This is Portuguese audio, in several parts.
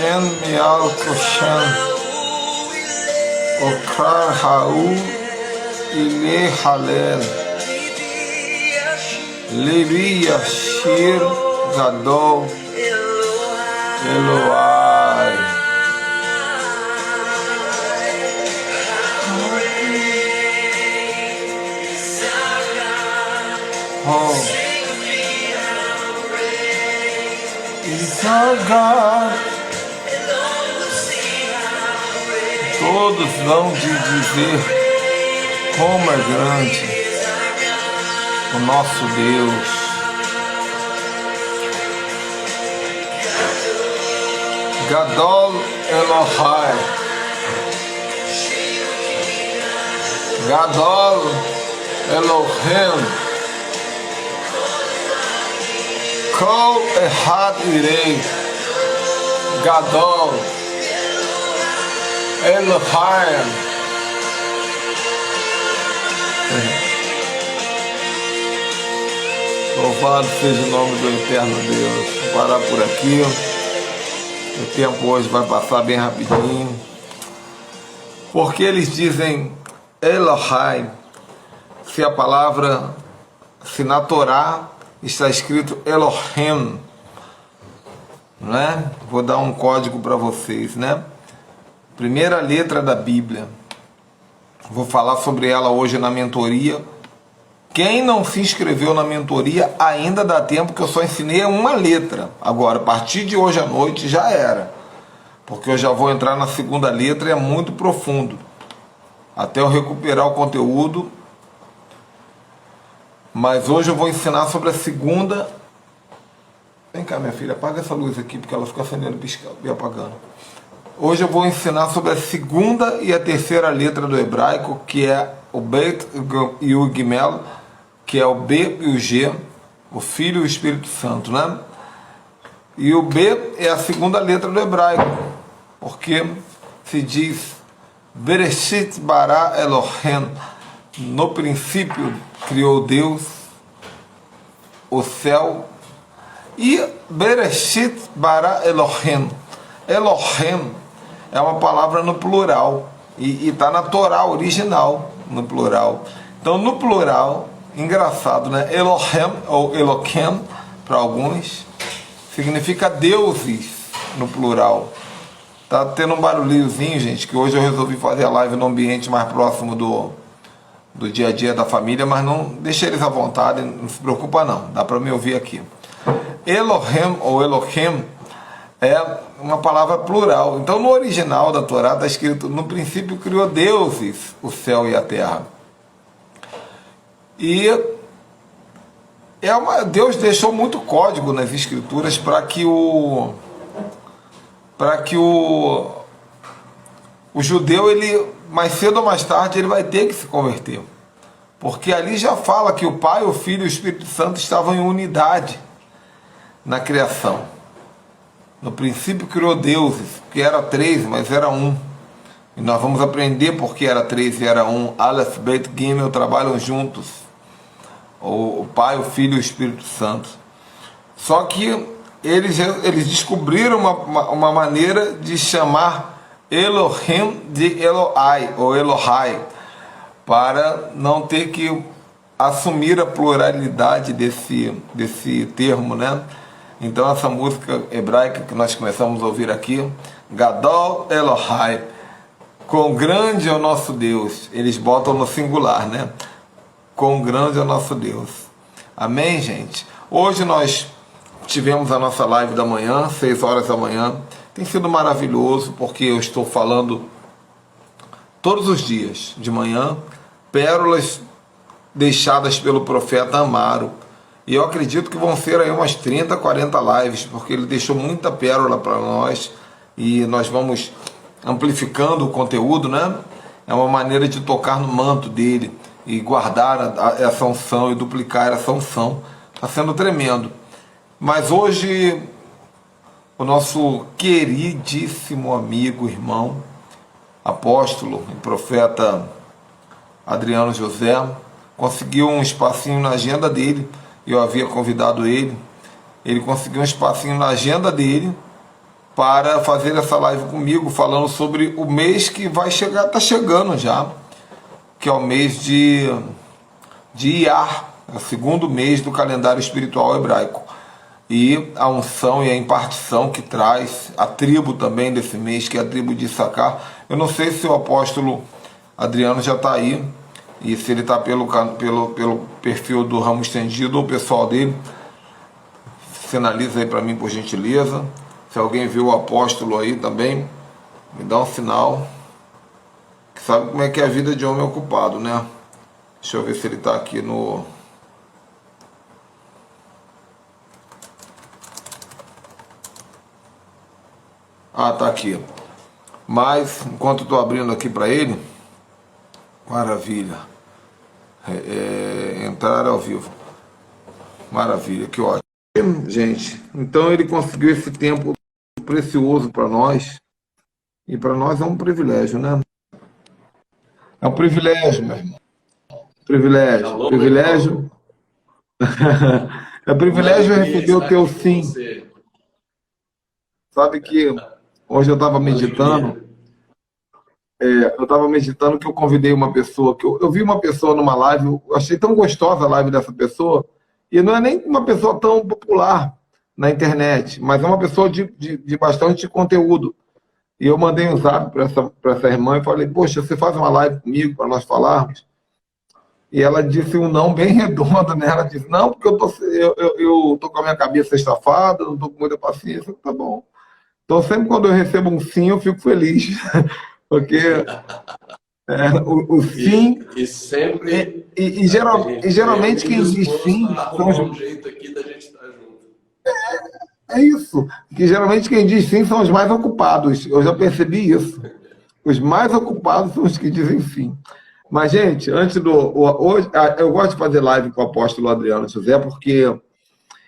Shem Me'al Koshem Okar Ha'u Ile Halel Levi Yashir Gadol Eloai. Oh, it's our God. Todos vão te dizer como é grande o nosso Deus. Gadol Elohai, Gadol Elohim, Kol Echad Irei, Gadol Elohim. Louvado seja o nome do eterno Deus. Vou parar por aqui. O tempo hoje vai passar bem rapidinho. Porque eles dizem Elohim, se a palavra, se na Torá está escrito Elohim, né? Vou dar um código para vocês, né? Primeira letra da Bíblia. Vou falar sobre ela hoje na mentoria. Quem não se inscreveu na mentoria, ainda dá tempo, que eu só ensinei uma letra. Agora, a partir de hoje à noite já era. Porque eu já vou entrar na segunda letra e é muito profundo. Até eu recuperar o conteúdo. Mas hoje eu vou ensinar sobre a segunda. Vem cá, minha filha, apaga essa luz aqui, porque ela fica acendendo e apagando. Hoje eu vou ensinar sobre a segunda e a terceira letra do hebraico, que é o Bet e o Gimel, que é o B e o G, o Filho e o Espírito Santo, né? E o B é a segunda letra do hebraico, porque se diz Bereshit bara Elohim, no princípio criou Deus o céu, e Bereshit bara Elohim. Elohim é uma palavra no plural, e está na Torá original, no plural. Então, no plural, engraçado, né? Elohim, ou Eloquim, para alguns, significa deuses, no plural. Tá tendo um barulhinhozinho, gente, que hoje eu resolvi fazer a live no ambiente mais próximo do dia a dia da família, mas não deixa eles à vontade, não se preocupa não, dá para me ouvir aqui. Elohim, ou Eloquim, é uma palavra plural. Então, no original da Torá está escrito: no princípio criou deuses o céu e a terra. E Deus deixou muito código nas escrituras para que o judeu, ele mais cedo ou mais tarde, ele vai ter que se converter. Porque ali já fala que o Pai, o Filho e o Espírito Santo estavam em unidade na criação. No princípio criou deuses, que era três, mas era um. E nós vamos aprender porque era três e era um. Aleph, Bet, Gimel trabalham juntos. O Pai, o Filho e o Espírito Santo. Só que eles descobriram uma maneira de chamar Elohim de Elohai, ou Elohai, para não ter que assumir a pluralidade desse termo, né? Então essa música hebraica que nós começamos a ouvir aqui, Gadol Elohai, quão grande é o nosso Deus, eles botam no singular, né? Quão grande é o nosso Deus. Amém, gente? Hoje nós tivemos a nossa live da manhã, 6 horas da manhã. Tem sido maravilhoso, porque eu estou falando todos os dias de manhã, pérolas deixadas pelo profeta Amaro. E eu acredito que vão ser aí umas 30, 40 lives, porque ele deixou muita pérola para nós e nós vamos amplificando o conteúdo, né? É uma maneira de tocar no manto dele e guardar essa unção e duplicar essa unção. Está sendo tremendo. Mas hoje o nosso queridíssimo amigo, irmão, apóstolo e profeta Adriano José conseguiu um espacinho na agenda dele. Eu havia convidado ele. Ele conseguiu um espacinho na agenda dele para fazer essa live comigo, falando sobre o mês que vai chegar, está chegando já, que é o mês de Iyar, é o segundo mês do calendário espiritual hebraico. E a unção e a impartição que traz a tribo também desse mês, que é a tribo de Issacar. Eu não sei se o apóstolo Adriano já está aí, e se ele está pelo perfil do Ramo Estendido ou o pessoal dele. Sinaliza aí para mim, por gentileza. Se alguém viu o apóstolo aí também, me dá um sinal. Que sabe como é que é a vida de homem ocupado, né? Deixa eu ver se ele está aqui no... Ah, tá aqui. Mas, enquanto estou abrindo aqui para ele... Maravilha. Entrar ao vivo. Maravilha, que ótimo. Gente, então ele conseguiu esse tempo precioso para nós. E para nós é um privilégio, né? É um privilégio, meu irmão. Privilégio. Alô, privilégio. É privilégio receber o teu sim. Sabe que hoje eu estava meditando. Eu estava meditando que eu convidei uma pessoa, que eu vi uma pessoa numa live, eu achei tão gostosa a live dessa pessoa, e não é nem uma pessoa tão popular na internet, mas é uma pessoa de bastante conteúdo. E eu mandei um zap para essa irmã e falei, poxa, você faz uma live comigo para nós falarmos? E ela disse um não bem redondo, né? Ela disse, não, porque eu tô com a minha cabeça estafada, não tô com muita paciência. Tá bom. Então sempre quando eu recebo um sim, eu fico feliz. Porque o sim... E sempre... geralmente quem diz sim... Um jeito aqui da gente estar junto. É isso. Que geralmente quem diz sim são os mais ocupados. Eu já percebi isso. Os mais ocupados são os que dizem sim. Mas, gente, hoje, eu gosto de fazer live com o apóstolo Adriano José, porque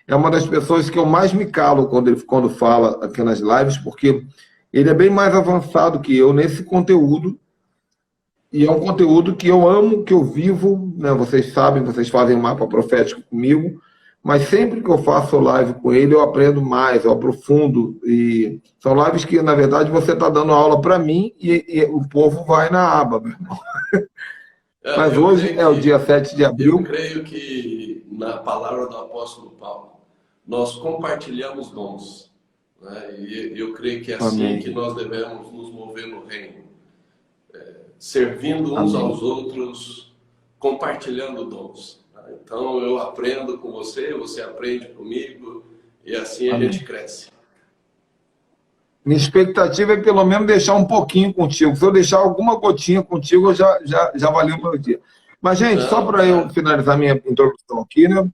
é uma das pessoas que eu mais me calo quando fala aqui nas lives, porque ele é bem mais avançado que eu nesse conteúdo, e é um conteúdo que eu amo, que eu vivo, né? Vocês sabem, vocês fazem mapa profético comigo, mas sempre que eu faço live com ele, eu aprendo mais, eu aprofundo, e são lives que, na verdade, você está dando aula para mim e o povo vai na aba, meu irmão. Mas hoje é o dia 7 de abril. Eu creio que, na palavra do apóstolo Paulo, nós compartilhamos dons. Né? E eu creio que é assim Amém. Que nós devemos nos mover no reino. Servindo uns Amém. Aos outros, compartilhando dons. Então eu aprendo com você, você aprende comigo, e assim Amém. A gente cresce. Minha expectativa é pelo menos deixar um pouquinho contigo. Se eu deixar alguma gotinha contigo, já valeu o meu dia. Mas, gente, só para eu finalizar minha introdução aqui, né?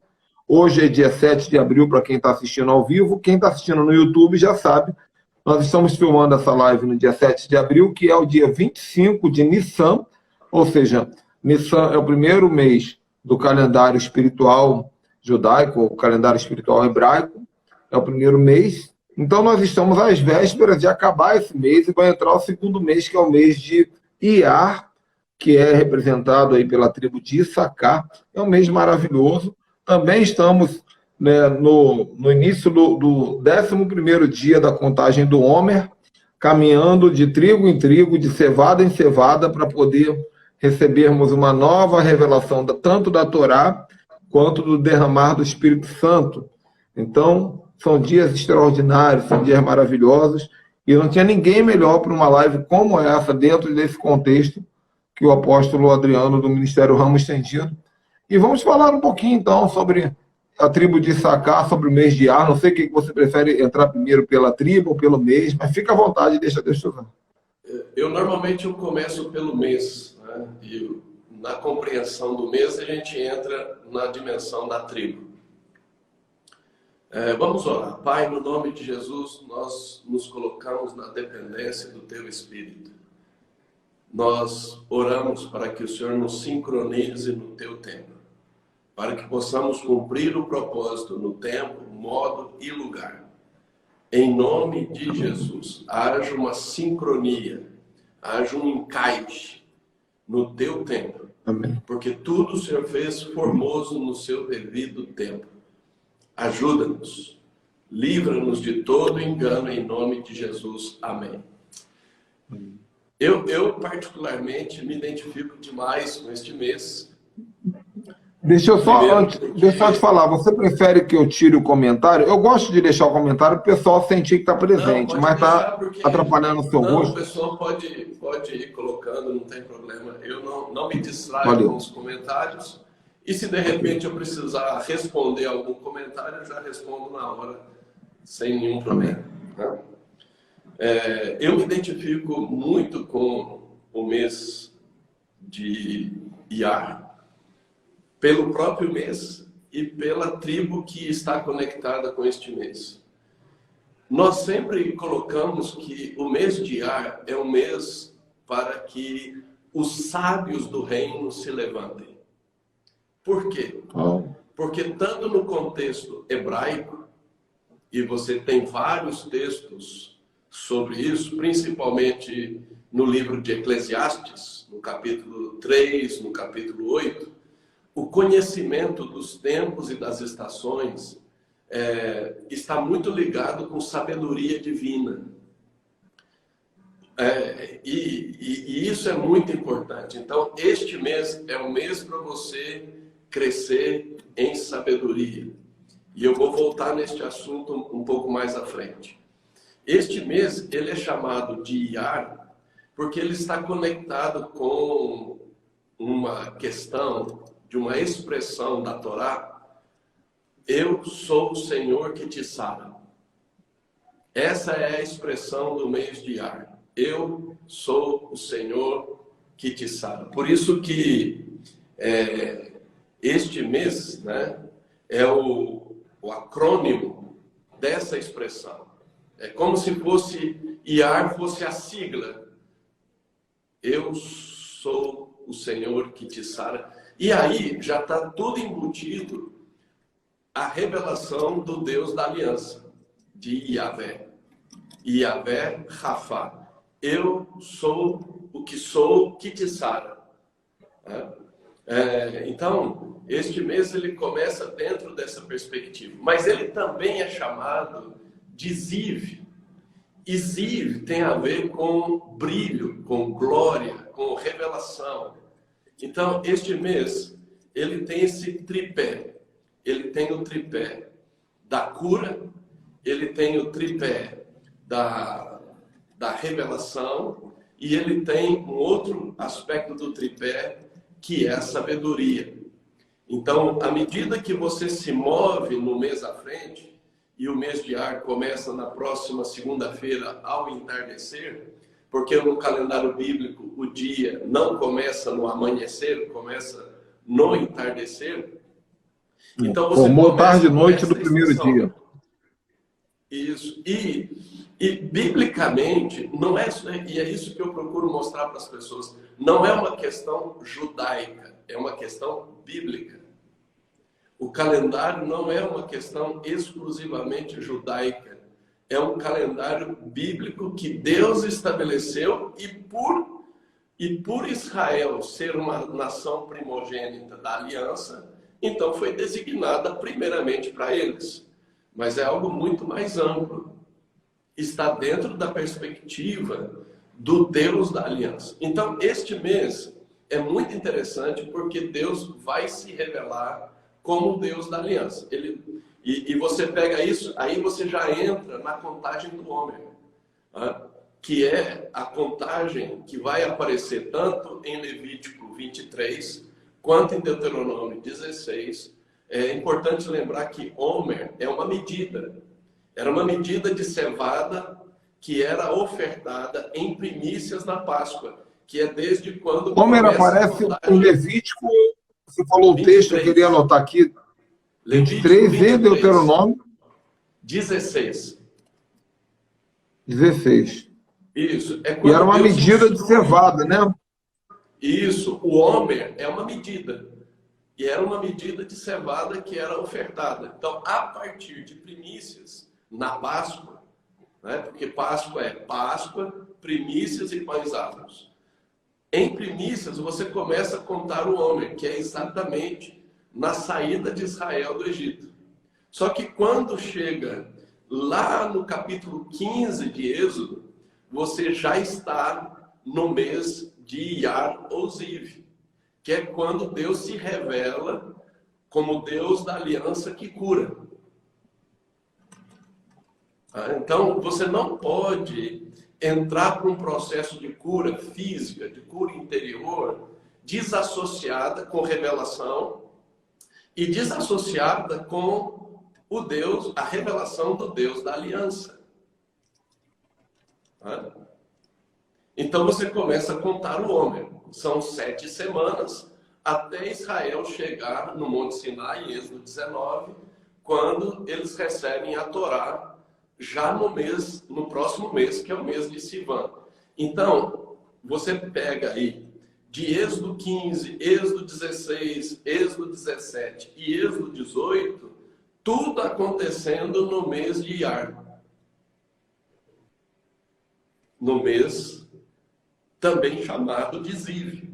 Hoje é dia 7 de abril para quem está assistindo ao vivo. Quem está assistindo no YouTube já sabe. Nós estamos filmando essa live no dia 7 de abril, que é o dia 25 de Nissan. Ou seja, Nissan é o primeiro mês do calendário espiritual judaico, o calendário espiritual hebraico. É o primeiro mês. Então, nós estamos às vésperas de acabar esse mês e vai entrar o segundo mês, que é o mês de Iyar, que é representado aí pela tribo de Issacar. É um mês maravilhoso. Também estamos, né, no início do 11º dia da contagem do Homer. caminhando de trigo em trigo, de cevada em cevada, para poder recebermos uma nova revelação, tanto da Torá, quanto do derramar do Espírito Santo. Então, são dias extraordinários, são dias maravilhosos, e não tinha ninguém melhor para uma live como essa, dentro desse contexto, que o apóstolo Adriano, do Ministério Ramo Estendido. E vamos falar um pouquinho, então, sobre a tribo de Issacar, sobre o mês de Ar. Não sei o que você prefere, entrar primeiro pela tribo ou pelo mês, mas fica à vontade e deixa Deus te usar. Normalmente eu começo pelo mês, né? E na compreensão do mês a gente entra na dimensão da tribo. Vamos orar. Pai, no nome de Jesus, nós nos colocamos na dependência do Teu Espírito. Nós oramos para que o Senhor nos sincronize no Teu tempo, para que possamos cumprir o propósito no tempo, modo e lugar. Em nome de Jesus, haja uma sincronia, haja um encaixe no Teu tempo. Amém. Porque tudo o Senhor fez formoso no seu devido tempo. Ajuda-nos, livra-nos de todo engano em nome de Jesus. Amém. Eu particularmente me identifico demais com este mês. Deixa eu só te falar, você prefere que eu tire o comentário? Eu gosto de deixar o comentário para o pessoal sentir que está presente, mas está atrapalhando o seu rosto. O pessoal pode ir colocando, não tem problema. Eu não me distraio com os comentários. E se de repente eu precisar responder algum comentário, eu já respondo na hora, sem nenhum problema. Né? Eu me identifico muito com o mês de Iar, pelo próprio mês e pela tribo que está conectada com este mês. Nós sempre colocamos que o mês de Iar é um mês para que os sábios do reino se levantem. Por quê? Porque tanto no contexto hebraico, e você tem vários textos sobre isso, principalmente no livro de Eclesiastes, no capítulo 3, no capítulo 8, o conhecimento dos tempos e das estações está muito ligado com sabedoria divina. E isso é muito importante. Então, este mês é um mês para você crescer em sabedoria. E eu vou voltar neste assunto um pouco mais à frente. Este mês, ele é chamado de Iar, porque ele está conectado com uma questão, de uma expressão da Torá: eu sou o Senhor que te sara. Essa é a expressão do mês de Iar. Eu sou o Senhor que te sara. Por isso que este mês, né, é o acrônimo dessa expressão. É como se fosse Iar, fosse a sigla. Eu sou o Senhor que te sara. E aí já está tudo embutido a revelação do Deus da aliança, de Yahvé. Yahvé Rafá. Eu sou o que te sara. Então, este mês ele começa dentro dessa perspectiva. Mas ele também é chamado de Ziv. E Ziv tem a ver com brilho, com glória, com revelação. Então, este mês, ele tem esse tripé. Ele tem o tripé da cura, ele tem o tripé da revelação, e ele tem um outro aspecto do tripé, que é a sabedoria. Então, à medida que você se move no mês à frente, e o mês de Ar começa na próxima segunda-feira ao entardecer, porque no calendário bíblico o dia não começa no amanhecer, começa no entardecer. Então você formou tarde e noite do primeiro dia. Isso. E biblicamente, não é isso, e é isso que eu procuro mostrar para as pessoas, não é uma questão judaica, é uma questão bíblica. O calendário não é uma questão exclusivamente judaica. É um calendário bíblico que Deus estabeleceu e por Israel ser uma nação primogênita da aliança, então foi designada primeiramente para eles. Mas é algo muito mais amplo. está dentro da perspectiva do Deus da aliança. Então, este mês é muito interessante porque Deus vai se revelar como o Deus da aliança. E você pega isso, aí você já entra na contagem do homem, né? Que é a contagem que vai aparecer tanto em Levítico 23, quanto em Deuteronômio 16. É importante lembrar que Homer é uma medida. Era uma medida de cevada que era ofertada em primícias na Páscoa, que é desde quando... Homer aparece em Levítico, você falou 23. O texto, eu queria anotar aqui, 23 e Deuteronômio 16. 16. Isso. E era uma medida de cevada, né? Isso. O Homer é uma medida. E era uma medida de cevada que era ofertada. Então, a partir de primícias, na Páscoa, né? Porque Páscoa é Páscoa, primícias e pães asmos. Em primícias, você começa a contar o Homer, que é exatamente na saída de Israel do Egito. Só que quando chega lá no capítulo 15 de Êxodo, você já está no mês de Iyar ou Ziv, que é quando Deus se revela como Deus da aliança que cura. Então, você não pode entrar para um processo de cura física, de cura interior, desassociada com revelação e desassociada com o Deus, a revelação do Deus da aliança. Então você começa a contar o homem. São 7 semanas até Israel chegar no Monte Sinai, em Êxodo 19, quando eles recebem a Torá já no próximo mês, que é o mês de Sivan. Então, você pega aí de Êxodo 15, Êxodo 16, Êxodo 17 e Êxodo 18, tudo acontecendo no mês de Iyar. No mês também chamado de Ziv.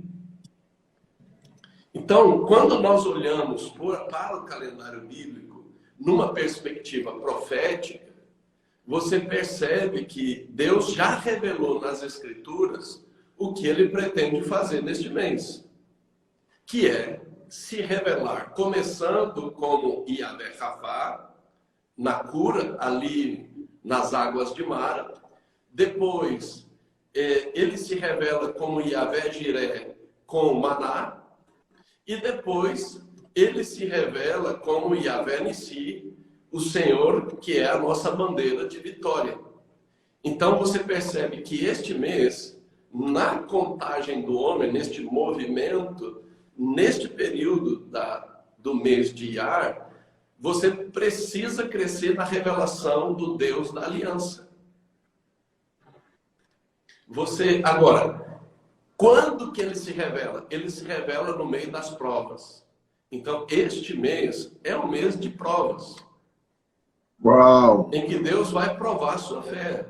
Então, quando nós olhamos para o calendário bíblico, numa perspectiva profética, você percebe que Deus já revelou nas Escrituras o que ele pretende fazer neste mês, que é se revelar, começando como Yahvé Rafá, na cura, ali nas águas de Mara. Depois, ele se revela como Yahvé Jiré com o maná. E depois, ele se revela como Yahvé Nissi, o Senhor, que é a nossa bandeira de vitória. Então, você percebe que este mês, na contagem do homem, neste movimento, neste período do mês de Iyar, você precisa crescer na revelação do Deus da aliança. Agora, quando que ele se revela? Ele se revela no meio das provas. Então, este mês é um mês de provas. Uau! Em que Deus vai provar a sua fé.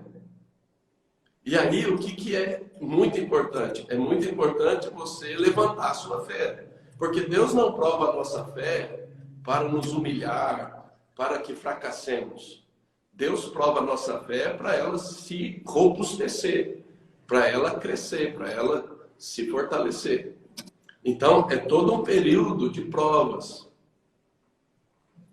E aí, o que é muito importante? É muito importante você levantar a sua fé. Porque Deus não prova a nossa fé para nos humilhar, para que fracassemos. Deus prova a nossa fé para ela se robustecer, para ela crescer, para ela se fortalecer. Então, é todo um período de provas.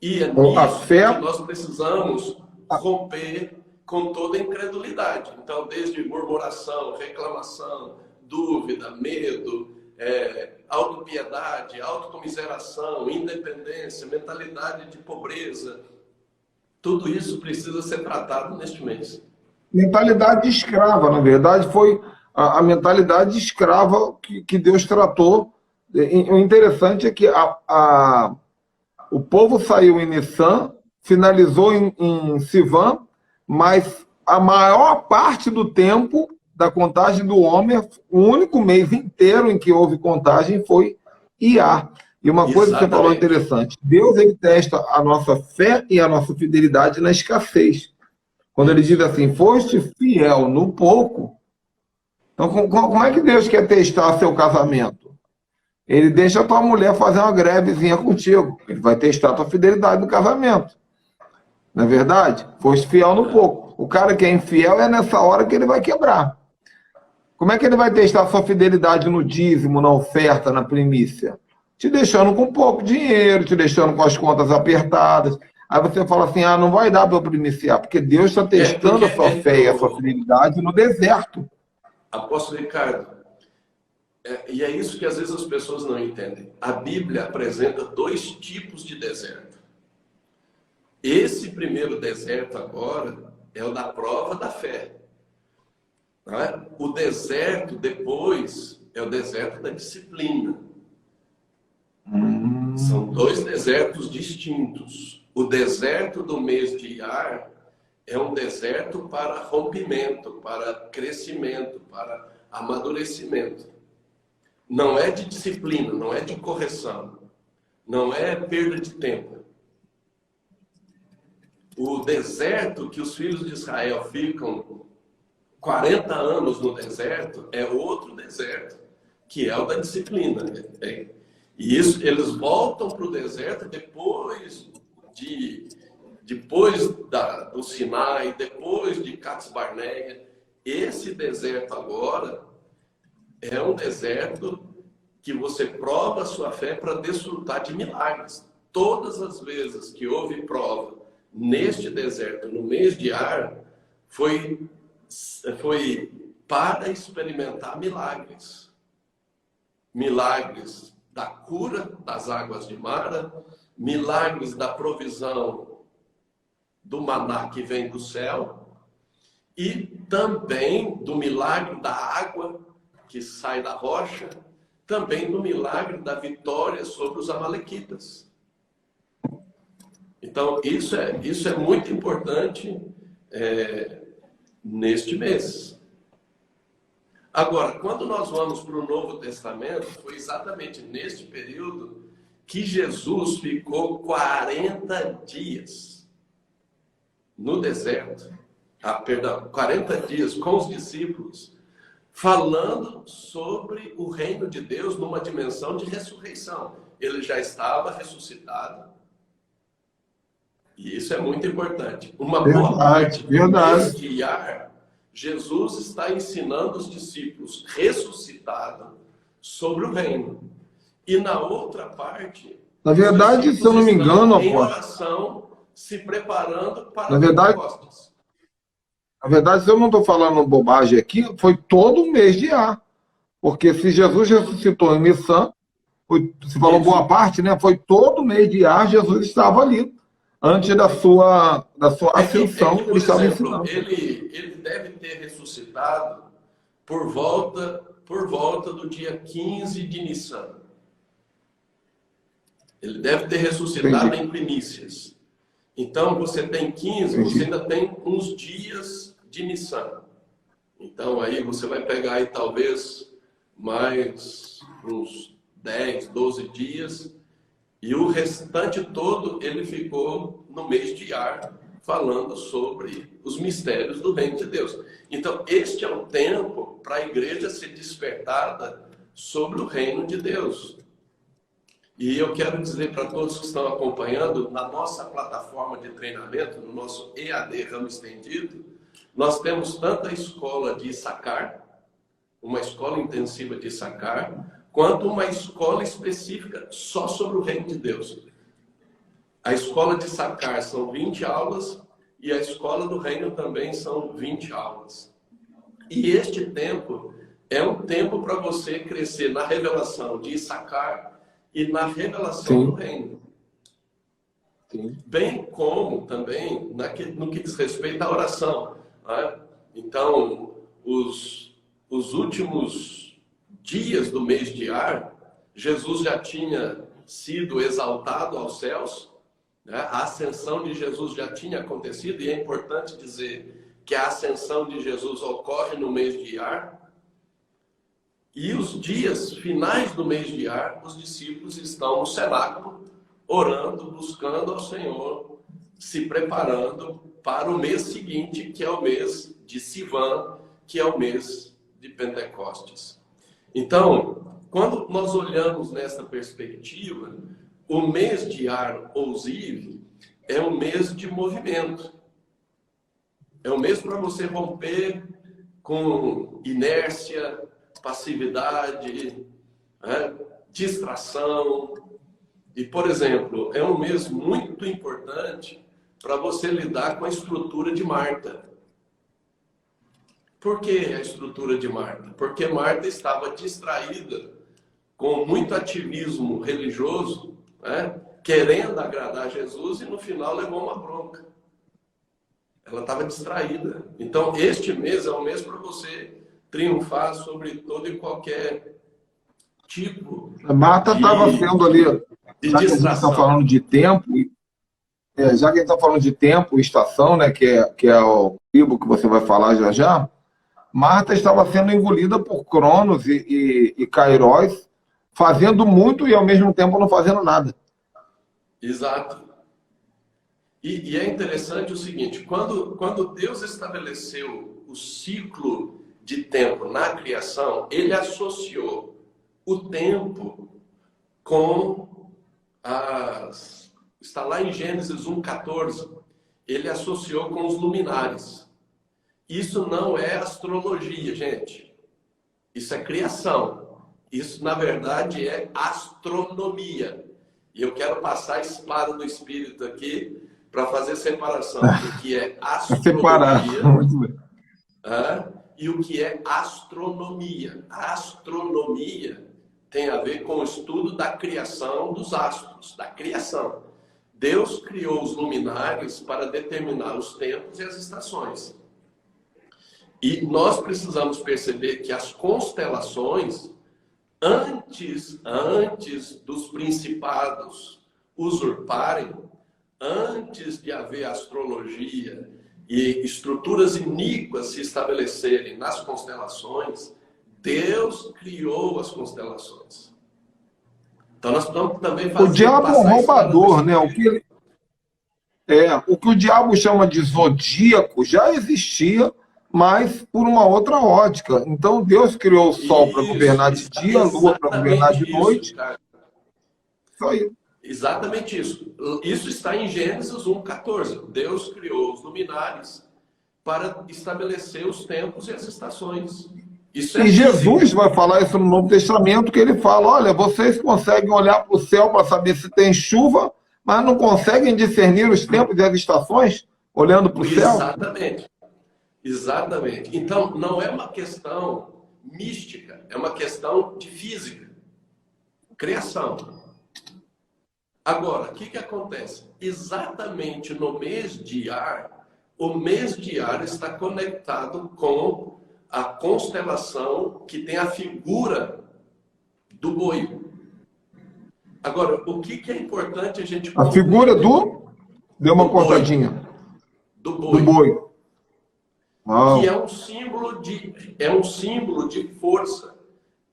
E é nisso que nós precisamos romper com toda a incredulidade. Então, desde murmuração, reclamação, dúvida, medo, autopiedade, autocomiseração, independência, mentalidade de pobreza, tudo isso precisa ser tratado neste mês. Mentalidade de escrava, na verdade, foi a mentalidade de escrava que Deus tratou. O interessante é que o povo saiu em Nissan, finalizou em Sivan, mas a maior parte do tempo da contagem do homem, o único mês inteiro em que houve contagem foi Iyar. E uma coisa que você falou interessante, Deus ele testa a nossa fé e a nossa fidelidade na escassez. Quando ele diz assim, foste fiel no pouco, então como é que Deus quer testar seu casamento? Ele deixa a tua mulher fazer uma grevezinha contigo. Ele vai testar a tua fidelidade no casamento. Não é verdade? Foste fiel no pouco. O cara que é infiel é nessa hora que ele vai quebrar. Como é que ele vai testar sua fidelidade no dízimo, na oferta, na primícia? Te deixando com pouco dinheiro, te deixando com as contas apertadas. Aí você fala assim, não vai dar para eu primiciar, porque Deus está testando a sua fé e a sua fidelidade no deserto. Apóstolo Ricardo, e é isso que às vezes as pessoas não entendem. A Bíblia apresenta 2 tipos de deserto. Esse primeiro deserto agora é o da prova da fé. Não é? O deserto depois é o deserto da disciplina. São 2 desertos distintos. O deserto do mês de Iar é um deserto para rompimento, para crescimento, para amadurecimento. Não é de disciplina, não é de correção, não é perda de tempo. O deserto que os filhos de Israel ficam 40 anos no deserto é outro deserto, que é o da disciplina. E isso, eles voltam para o deserto depois do Sinai, depois de Cades Barneia. Esse deserto agora é um deserto que você prova a sua fé para desfrutar de milagres. Todas as vezes que houve prova neste deserto, no mês de Ar, foi para experimentar milagres. Milagres da cura das águas de Mara, milagres da provisão do maná que vem do céu e também do milagre da água que sai da rocha, também do milagre da vitória sobre os amalequitas. Então, isso é muito importante neste mês. Agora, quando nós vamos para o Novo Testamento, foi exatamente neste período que Jesus ficou 40 dias no deserto. 40 dias com os discípulos, falando sobre o reino de Deus numa dimensão de ressurreição. Ele já estava ressuscitado. E isso é muito importante. Uma boa parte deste Iar, Jesus está ensinando os discípulos ressuscitados sobre o reino. E na outra parte, na verdade, se eu não me engano, em oração, se preparando para Pentecostes. Na verdade, se eu não estou falando bobagem aqui, foi todo o mês de Iar. Porque se Jesus ressuscitou em Nissan, se falou boa parte, né? Foi todo o mês de Iar, Jesus estava ali. Antes da sua ascensão, ele estava ensinando. Ele deve ter ressuscitado por volta do dia 15 de Nissan. Ele deve ter ressuscitado em primícias. Então, você tem 15, você ainda tem uns dias de Nissan. Então, aí você vai pegar aí talvez mais uns 10, 12 dias. E o restante todo, ele ficou no mês de Iar, falando sobre os mistérios do reino de Deus. Então, este é o tempo para a igreja ser despertada sobre o reino de Deus. E eu quero dizer para todos que estão acompanhando, na nossa plataforma de treinamento, no nosso EAD Ramo Estendido, nós temos tanto a escola de Issacar, uma escola intensiva de Issacar, quanto uma escola específica só sobre o reino de Deus. A escola de Issacar são 20 aulas e a escola do reino também são 20 aulas. E este tempo é um tempo para você crescer na revelação de Issacar e na revelação do reino. Sim. Bem como também no que diz respeito à oração. Né? Então, os últimos dias do mês de Iar, Jesus já tinha sido exaltado aos céus, né? A ascensão de Jesus já tinha acontecido, e é importante dizer que a ascensão de Jesus ocorre no mês de Iar. E os dias finais do mês de Iar, os discípulos estão no cenáculo, orando, buscando ao Senhor, se preparando para o mês seguinte, que é o mês de Sivan, que é o mês de Pentecostes. Então, quando nós olhamos nessa perspectiva, o mês de Iar ou Ziv é um mês de movimento. É o mês para você romper com inércia, passividade, né? Distração. E, por exemplo, é um mês muito importante para você lidar com a estrutura de Marta. Por que a estrutura de Marta? Porque Marta estava distraída com muito ativismo religioso, né? Querendo agradar Jesus, e no final levou uma bronca. Ela estava distraída. Então, este mês é um mês para você triunfar sobre todo e qualquer tipo Marta estava sendo ali, de já que a gente está distração. falando de tempo, já que a gente está falando de tempo e estação, né, que é o livro que você vai falar já já, Marta estava sendo engolida por Cronos e Kairos, fazendo muito e ao mesmo tempo não fazendo nada. Exato. E é interessante o seguinte, quando Deus estabeleceu o ciclo de tempo na criação, ele associou o tempo com as... Está lá em Gênesis 1:14. Ele associou com os luminares. Isso não é astrologia, gente. Isso é criação. Isso, na verdade, é astronomia. E eu quero passar a espada do Espírito aqui para fazer separação do que é astronomia e o que é astronomia. A astronomia tem a ver com o estudo da criação dos astros, da criação. Deus criou os luminares para determinar os tempos e as estações. E nós precisamos perceber que as constelações, antes dos principados usurparem, antes de haver astrologia e estruturas iníquas se estabelecerem nas constelações, Deus criou as constelações. Então nós estamos também fazendo... O diabo é um roubador, né? O que o diabo chama de zodíaco já existia, mas por uma outra ótica. Então Deus criou o sol para governar de dia, a lua para governar de noite. Isso aí. Exatamente isso. Isso está em Gênesis 1:14. Deus criou os luminares para estabelecer os tempos e as estações. Isso é Jesus vai falar isso no Novo Testamento, que ele fala, olha, vocês conseguem olhar para o céu para saber se tem chuva, mas não conseguem discernir os tempos e as estações olhando para o céu? Exatamente. Exatamente. Então, não é uma questão mística, é uma questão de física. Criação. Agora, o que acontece? Exatamente no mês de Ar, o mês de Ar está conectado com a constelação que tem a figura do boi. Agora, o que é importante a gente... A figura do... Deu uma cortadinha. Do boi. Do boi. Que é um símbolo de força.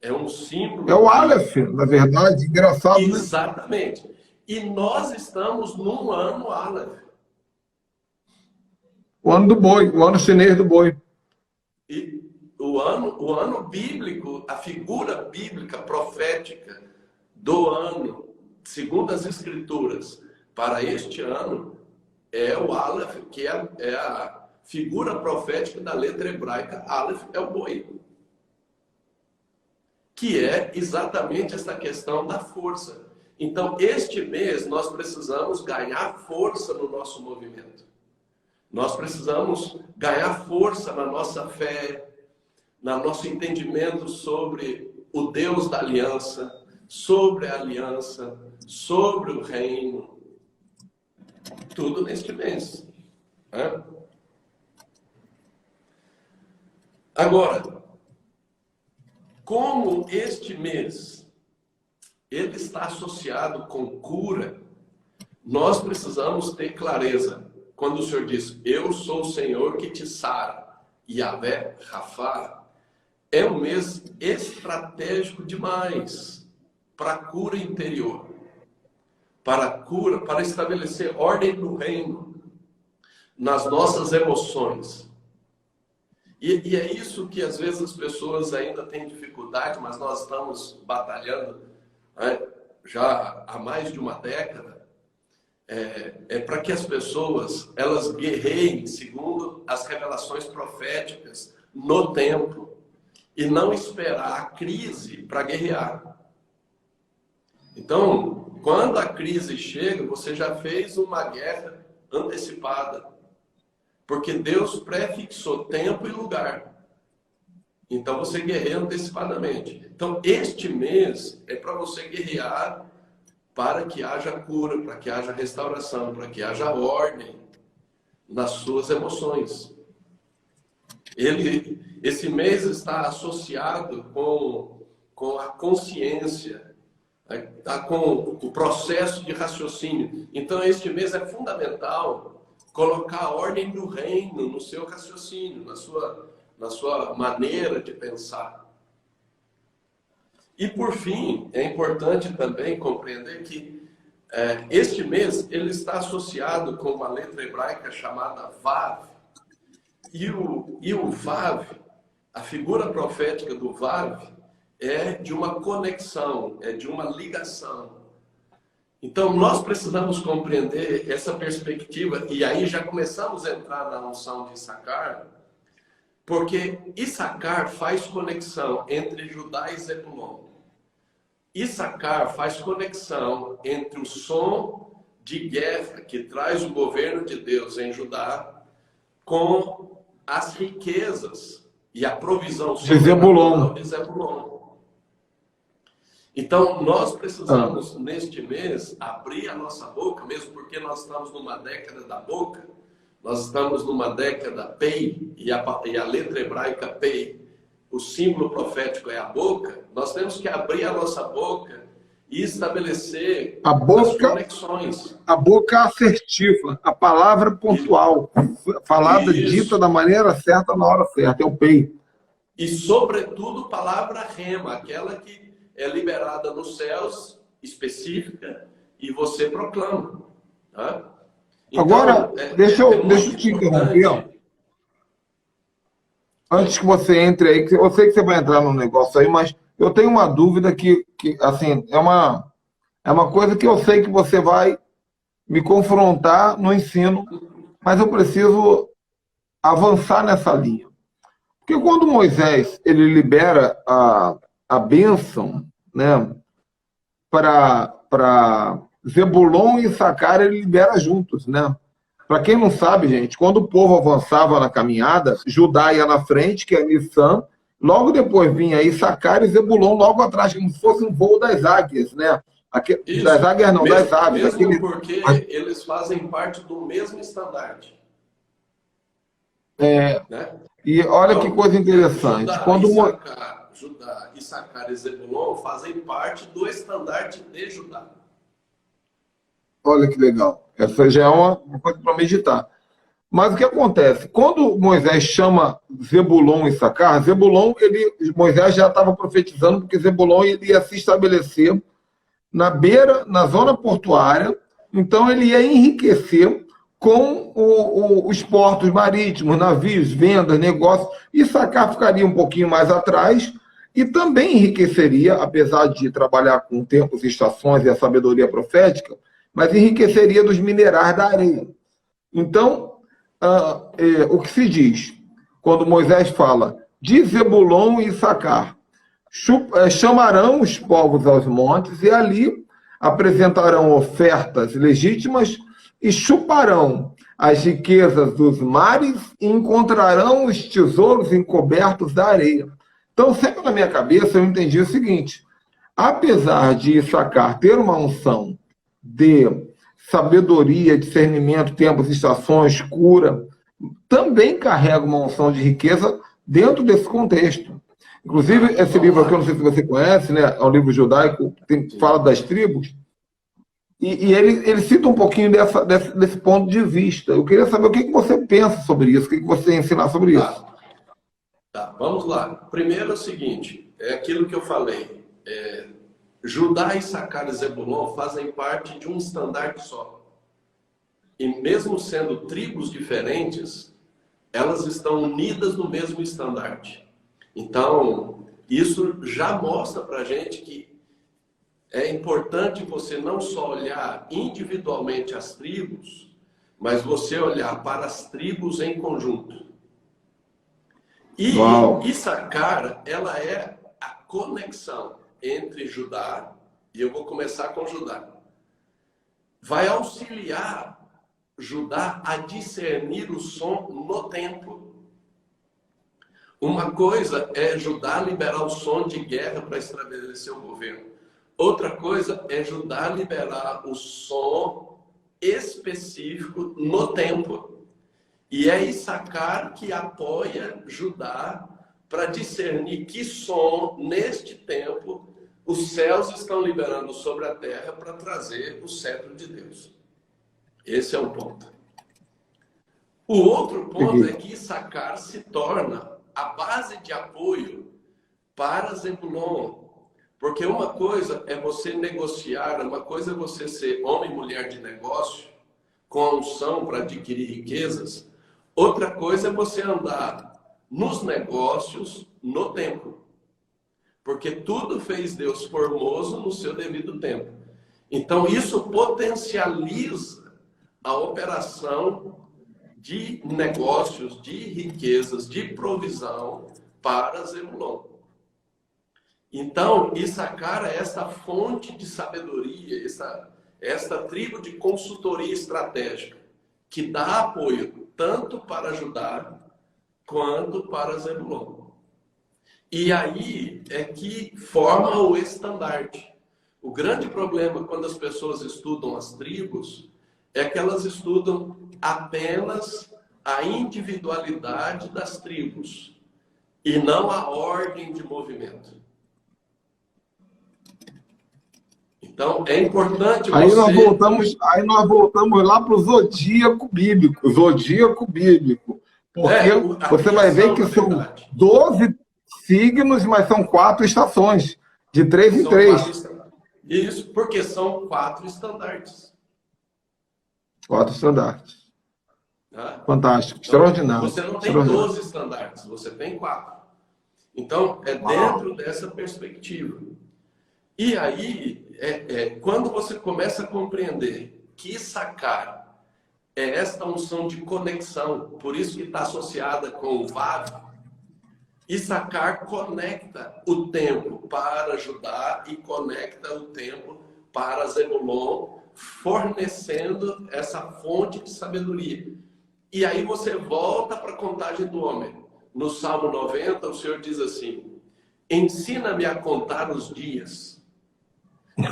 É um símbolo... É o Aleph, na verdade. Engraçado, né? Exatamente. E nós estamos num ano Aleph. O ano do boi, o ano chinês do boi. E o ano bíblico, a figura bíblica profética do ano, segundo as Escrituras, para este ano, é o Aleph, que é a figura profética da letra hebraica. Aleph é o boi. Que é exatamente essa questão da força. Então, este mês, nós precisamos ganhar força no nosso movimento. Nós precisamos ganhar força na nossa fé, no nosso entendimento sobre o Deus da aliança, sobre a aliança, sobre o reino. Tudo neste mês. Agora, como este mês ele está associado com cura, nós precisamos ter clareza. Quando o Senhor diz, eu sou o Senhor que te sara, Yahvé Rafá, é um mês estratégico demais para a cura interior, para estabelecer ordem no reino, nas nossas emoções. E é isso que às vezes as pessoas ainda têm dificuldade, mas nós estamos batalhando, né, já há mais de uma década, é para que as pessoas elas guerreiem segundo as revelações proféticas no tempo e não esperar a crise para guerrear. Então, quando a crise chega, você já fez uma guerra antecipada, porque Deus prefixou tempo e lugar. Então você guerreia antecipadamente. Então este mês é para você guerrear para que haja cura, para que haja restauração, para que haja ordem nas suas emoções. Esse mês está associado com a consciência, com o processo de raciocínio. Então este mês é fundamental colocar a ordem do reino no seu raciocínio, na sua maneira de pensar. E, por fim, é importante também compreender que este mês ele está associado com uma letra hebraica chamada Vav. E o Vav, a figura profética do Vav, é de uma conexão, é de uma ligação. Então, nós precisamos compreender essa perspectiva, e aí já começamos a entrar na unção de Issacar, porque Issacar faz conexão entre Judá e Zebulon. Issacar faz conexão entre o som de guerra que traz o governo de Deus em Judá com as riquezas e a provisão sobrenatural de Zebulon. Então, nós precisamos, neste mês, abrir a nossa boca, mesmo porque nós estamos numa década da boca, nós estamos numa década Pei, e a letra hebraica Pei, o símbolo profético é a boca. Nós temos que abrir a nossa boca e estabelecer as conexões. A boca assertiva, a palavra pontual, falada, dita da maneira certa, na hora certa, é o Pei. E, sobretudo, palavra rema, aquela que é liberada nos céus, específica, e você proclama. Tá? Então, agora, deixa eu te interromper. Antes que você entre aí, eu sei que você vai entrar no negócio aí, mas eu tenho uma dúvida que assim, é uma coisa que eu sei que você vai me confrontar no ensino, mas eu preciso avançar nessa linha. Porque quando Moisés ele libera a bênção, né, para Zebulon e Issacar, ele libera juntos, né? Para quem não sabe, gente, quando o povo avançava na caminhada, Judá ia na frente, que é Nissan, logo depois vinha Issacar e Zebulon logo atrás, como se fosse um voo das águias, né? Das águias não, das aves. Porque eles fazem parte do mesmo estandarte. Né? E olha então, que coisa interessante. Judá, Issacar e Zebulon fazem parte do estandarte de Judá. Olha que legal. Essa já é uma coisa para meditar. Mas o que acontece? Quando Moisés chama Zebulon e Issacar, Moisés já estava profetizando, porque Zebulon ia se estabelecer na zona portuária, então ele ia enriquecer com os portos marítimos, navios, vendas, negócios. Issacar ficaria um pouquinho mais atrás e também enriqueceria, apesar de trabalhar com tempos e estações e a sabedoria profética, mas enriqueceria dos minerais da areia. Então, o que se diz, quando Moisés fala de Zebulon e Issacar, chamarão os povos aos montes e ali apresentarão ofertas legítimas e chuparão as riquezas dos mares e encontrarão os tesouros encobertos da areia. Então, sempre na minha cabeça, eu entendi o seguinte: apesar de Issacar ter uma unção de sabedoria, discernimento, tempos, estações, cura, também carrega uma unção de riqueza dentro desse contexto. Inclusive, esse livro aqui, eu não sei se você conhece, né? É um livro judaico, fala das tribos, e ele cita um pouquinho desse ponto de vista. Eu queria saber o que você pensa sobre isso, o que você ensinar sobre isso. Tá, vamos lá. Primeiro é o seguinte, é aquilo que eu falei. Judá, Issacar e Zebulon fazem parte de um estandarte só. E mesmo sendo tribos diferentes, elas estão unidas no mesmo estandarte. Então, isso já mostra para a gente que é importante você não só olhar individualmente as tribos, mas você olhar para as tribos em conjunto. E Issacar, ela é a conexão entre Judá, e eu vou começar com Judá. Vai auxiliar Judá a discernir o som no tempo. Uma coisa é Judá liberar o som de guerra para estabelecer o governo. Outra coisa é Judá liberar o som específico no tempo. E é Issacar que apoia Judá para discernir que som, neste tempo, os céus estão liberando sobre a terra para trazer o cetro de Deus. Esse é um ponto. O outro ponto é que Issacar se torna a base de apoio para Zebulon. Porque uma coisa é você negociar, uma coisa é você ser homem e mulher de negócio, com a unção para adquirir riquezas. Outra coisa é você andar nos negócios no tempo. Porque tudo fez Deus formoso no seu devido tempo. Então isso potencializa a operação de negócios, de riquezas, de provisão para Zebulon. Então, Issacar é essa fonte de sabedoria, esta tribo de consultoria estratégica, que dá apoio tanto para Judá quanto para Zebulon. E aí é que forma o estandarte. O grande problema quando as pessoas estudam as tribos é que elas estudam apenas a individualidade das tribos e não a ordem de movimento. Então, é importante aí nós voltamos lá para o zodíaco bíblico. Porque você vai ver que são 12 signos, mas são 4 estações, de 3 em 3. Isso, porque são 4 estandartes. 4 estandartes. Tá? Fantástico, então, extraordinário. Você não tem 12 estandartes, você tem 4. Então, é dentro dessa perspectiva. E aí, quando você começa a compreender que Issacar é esta unção de conexão, por isso que está associada com o Vav, Issacar conecta o tempo para Judá e conecta o tempo para Zebulon, fornecendo essa fonte de sabedoria. E aí você volta para a contagem do homem. No Salmo 90, o Senhor diz assim: ensina-me a contar os dias,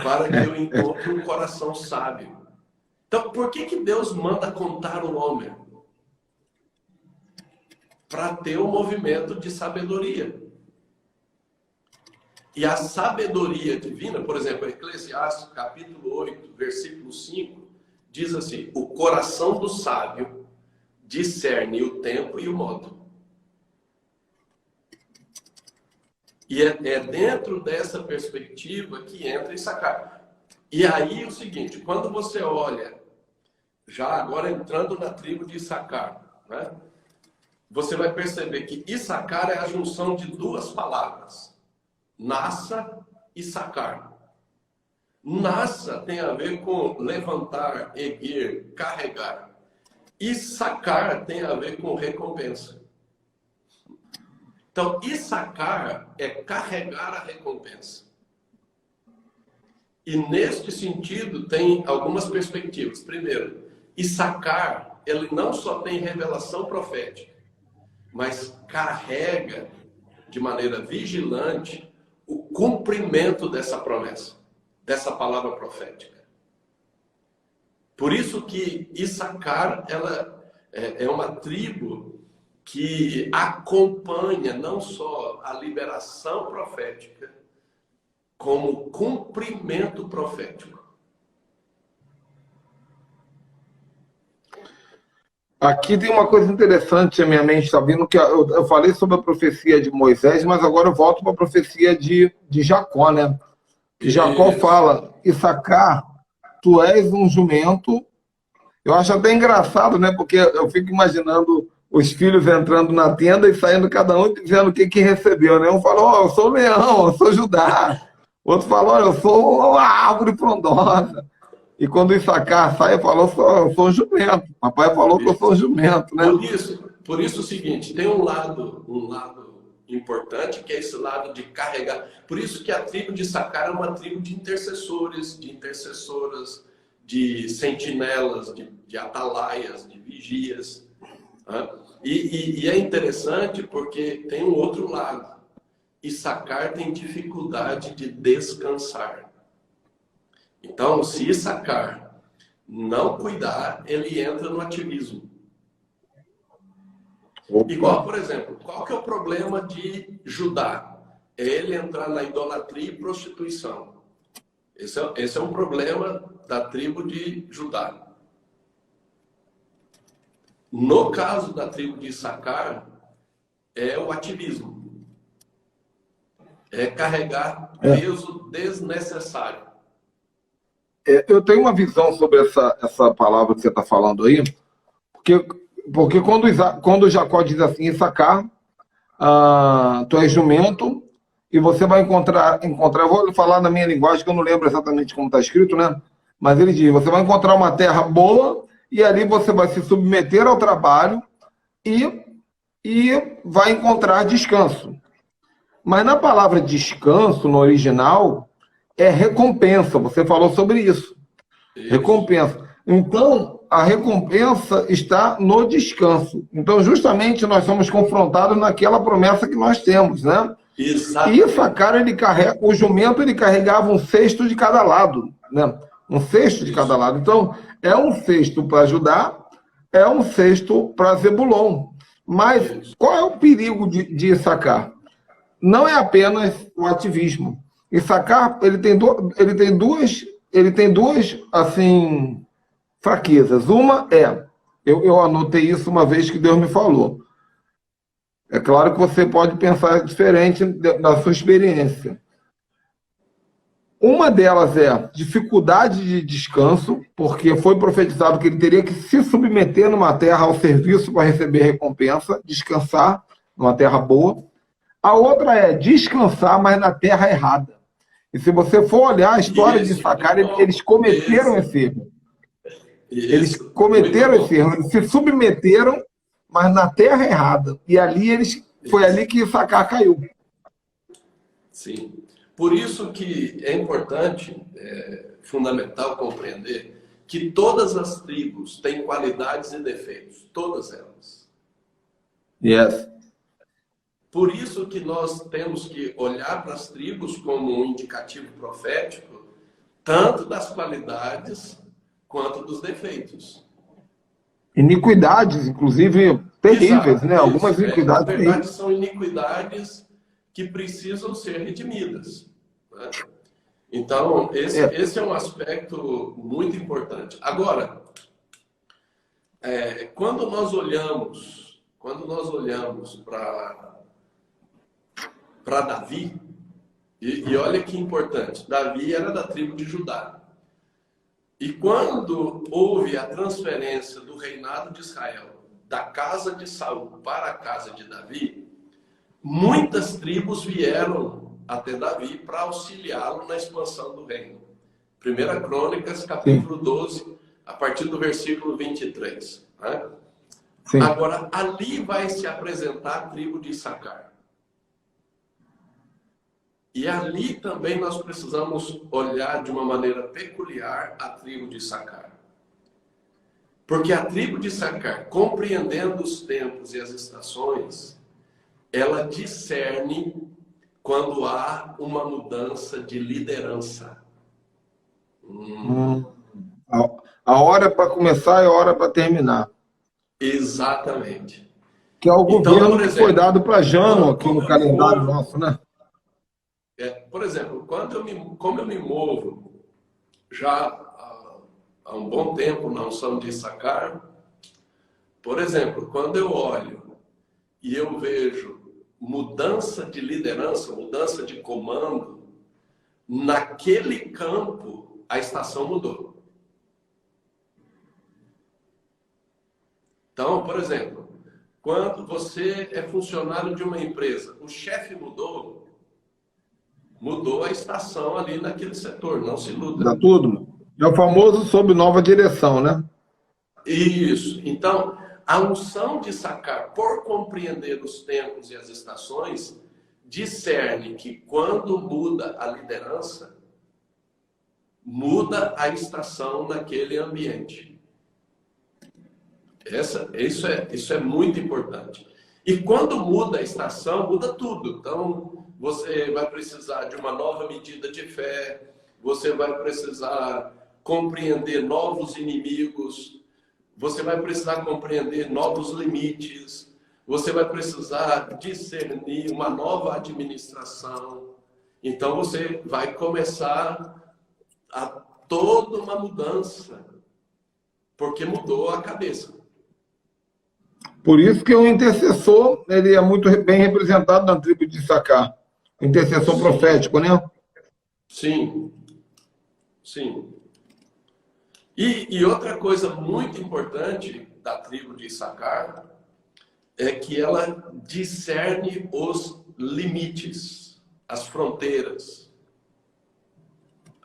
para que eu encontre um coração sábio. Então, por que Deus manda contar o homem? Para ter um movimento de sabedoria. E a sabedoria divina, por exemplo, Eclesiastes, capítulo 8, versículo 5, diz assim: o coração do sábio discerne o tempo e o modo. E é dentro dessa perspectiva que entra Issacar. E aí o seguinte, quando você olha, já agora entrando na tribo de Issacar, né, você vai perceber que Issacar é a junção de 2 palavras. Nassa e Sacar. Nassa tem a ver com levantar, erguer, carregar. E Sacar tem a ver com recompensa. Então, Issacar é carregar a recompensa. E neste sentido tem algumas perspectivas. Primeiro, Issacar, ele não só tem revelação profética, mas carrega de maneira vigilante o cumprimento dessa promessa, dessa palavra profética. Por isso que Issacar, ela é uma tribo que acompanha não só a liberação profética, como cumprimento profético. Aqui tem uma coisa interessante, a minha mente está vindo, que eu falei sobre a profecia de Moisés, mas agora eu volto para a profecia de Jacó, né? Que Jacó fala: Issacar, tu és um jumento. Eu acho até engraçado, né? Porque eu fico imaginando os filhos entrando na tenda e saindo cada um dizendo o que recebeu, né? Um fala: eu sou leão, eu sou Judá. Outro falou, olha, eu sou a árvore frondosa. E quando o Issacar sai, falou, eu sou um jumento. Papai falou que eu sou um jumento, né? Por isso é o seguinte, tem um lado importante, que é esse lado de carregar. Por isso que a tribo de Issacar é uma tribo de intercessores, de intercessoras, de sentinelas, de atalaias, de vigias. Né? E é interessante porque tem um outro lado. Issacar tem dificuldade de descansar. Então, se Issacar não cuidar, ele entra no ativismo. Opa. Igual, por exemplo, qual que é o problema de Judá? É ele entrar na idolatria e prostituição. Esse é um problema da tribo de Judá. No caso da tribo de Issacar, é o ativismo. É carregar peso desnecessário. Eu tenho uma visão sobre essa palavra que você está falando aí, porque quando Jacó diz assim, Issacar, tu és jumento, e você vai encontrar, eu vou falar na minha linguagem, que eu não lembro exatamente como está escrito, né? Mas ele diz, você vai encontrar uma terra boa, e ali você vai se submeter ao trabalho, e vai encontrar descanso. Mas na palavra descanso, no original, é recompensa. Você falou sobre isso. Recompensa. Então, a recompensa está no descanso. Então, justamente, nós somos confrontados naquela promessa que nós temos, né? Exatamente. E Issacar, o jumento, ele carregava um cesto de cada lado, né? Um cesto de cada lado. Então, é um cesto para Judá, é um cesto para Zebulon. Mas qual é o perigo de Issacar? Não é apenas o ativismo. Issacar, ele tem duas assim, fraquezas. Uma eu anotei isso uma vez que Deus me falou. É claro que você pode pensar diferente da sua experiência. Uma delas é dificuldade de descanso, porque foi profetizado que ele teria que se submeter numa terra ao serviço para receber recompensa, descansar numa terra boa. A outra é descansar, mas na terra errada. E se você for olhar a história de Issacar, eles cometeram esse erro. Eles cometeram esse erro, eles se submeteram, mas na terra errada. E foi ali que Issacar caiu. Sim. Por isso que é importante, fundamental compreender que todas as tribos têm qualidades e defeitos, todas elas. Yes. Por isso que nós temos que olhar para as tribos como um indicativo profético, tanto das qualidades quanto dos defeitos. Iniquidades, inclusive, terríveis, Exato, né? Algumas iniquidades. Na verdade, são iniquidades que precisam ser redimidas. Né? Então, esse é um aspecto muito importante. Agora, quando nós olhamos para Davi, e olha que importante, Davi era da tribo de Judá. E quando houve a transferência do reinado de Israel da casa de Saul para a casa de Davi, muitas tribos vieram até Davi para auxiliá-lo na expansão do reino. 1 Crônicas, capítulo 12, a partir do versículo 23. Né? Agora, ali vai se apresentar a tribo de Issacar. E ali também nós precisamos olhar de uma maneira peculiar a tribo de Issacar. Porque a tribo de Issacar, compreendendo os tempos e as estações, ela discerne quando há uma mudança de liderança. A hora para começar e a hora para terminar. Exatamente. Que é o governo que foi dado para Jano aqui no calendário nosso, né? Por exemplo, como eu me movo já há um bom tempo na unção de Issacar, por exemplo, quando eu olho e eu vejo mudança de liderança, mudança de comando, naquele campo a estação mudou. Então, por exemplo, quando você é funcionário de uma empresa, o chefe mudou, Mudou a estação ali naquele setor, não se Dá luta. tudo. É o famoso sob nova direção, né? Isso. Então, a unção de sacar, por compreender os tempos e as estações, discerne que quando muda a liderança, muda a estação naquele ambiente. Isso é muito importante. E quando muda a estação, muda tudo. Então, você vai precisar de uma nova medida de fé, você vai precisar compreender novos inimigos, você vai precisar compreender novos limites, você vai precisar discernir uma nova administração. Então, você vai começar a toda uma mudança, porque mudou a cabeça. Por isso que o intercessor, ele é muito bem representado na tribo de Issacar. O intercessor Sim. profético, né? Sim, sim. E outra coisa muito importante da tribo de Issacar é que ela discerne os limites, as fronteiras.